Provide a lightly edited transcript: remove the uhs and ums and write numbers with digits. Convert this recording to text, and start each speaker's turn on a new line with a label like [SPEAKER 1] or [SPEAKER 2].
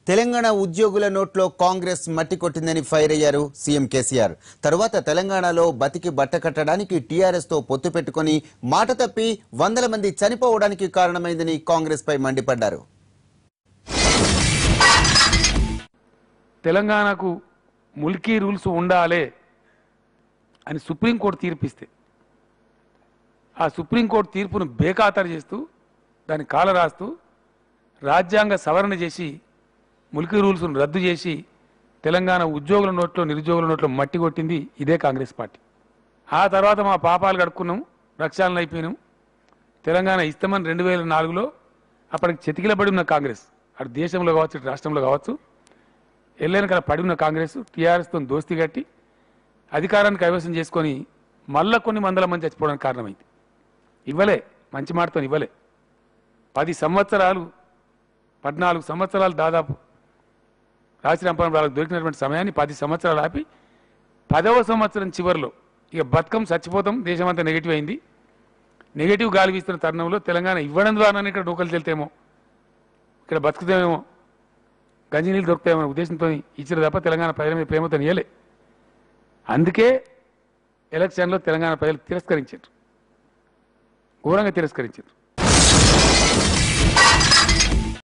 [SPEAKER 1] తెలంగాణ ఉద్యోగుల నోట్లో కాంగ్రెస్ మట్టి కొట్టిందని ఫైర్ అయ్యారు సీఎం కేసీఆర్. తరువాత తెలంగాణలో బతికి బట్ట కట్టడానికి టీఆర్ఎస్ తో పొత్తు పెట్టుకొని మాట తప్పి వందల మంది చనిపోవడానికి కారణమైందని కాంగ్రెస్ పై మండిపడ్డారు.
[SPEAKER 2] తెలంగాణకు ముల్కీ రూల్స్ ఉండాలి అని సుప్రీంకోర్టు తీర్పిస్తే ఆ సుప్రీంకోర్టు తీర్పును బేఖాతరు చేస్తూ దాన్ని కాల రాస్తూ రాజ్యాంగ సవరణ చేసి ముల్కీ రూల్స్ను రద్దు చేసి తెలంగాణ ఉద్యోగుల నోట్లో నిరుద్యోగుల నోట్లో మట్టి కొట్టింది ఇదే కాంగ్రెస్ పార్టీ. ఆ తర్వాత మా పాపాలు కడుక్కున్నాం, రక్షాలను అయిపోయినాం. తెలంగాణ ఇస్తామని 2004లో అప్పటికి చెతికిలబడి ఉన్న కాంగ్రెస్, అటు దేశంలో కావచ్చు ఇటు రాష్ట్రంలో కావచ్చు, ఎల్లెనకల పడి ఉన్న కాంగ్రెస్ టీఆర్ఎస్తో దోస్తీ కట్టి అధికారాన్ని కైవసం చేసుకొని మళ్ళా కొన్ని వందల మంది చచ్చిపోవడానికి కారణమైంది. ఇవ్వలే, మంచి మాటతో ఇవ్వలే. 10 సంవత్సరాలు 14 సంవత్సరాలు దాదాపు రాజరంపం వాళ్ళకి దొరికినటువంటి సమయాన్ని 10 సంవత్సరాలు ఆపి 10వ సంవత్సరం చివరిలో ఇక బతుకం చచ్చిపోతాం, దేశమంతా నెగిటివ్ అయింది. నెగిటివ్ గాలి వీస్తున్న తరుణంలో తెలంగాణ ఇవ్వడం ద్వారానే ఇక్కడ డోకలు చెల్తేమో, ఇక్కడ బతుకుతామేమో, గంజినీళ్ళు దొరుకుతాయో ఉద్దేశంతో ఇచ్చిన తప్ప తెలంగాణ ప్రజల మీద ప్రేమతో ఇయ్యలే. అందుకే ఎలక్షన్లో తెలంగాణ ప్రజలు తిరస్కరించారు, ఘోరంగా తిరస్కరించారు.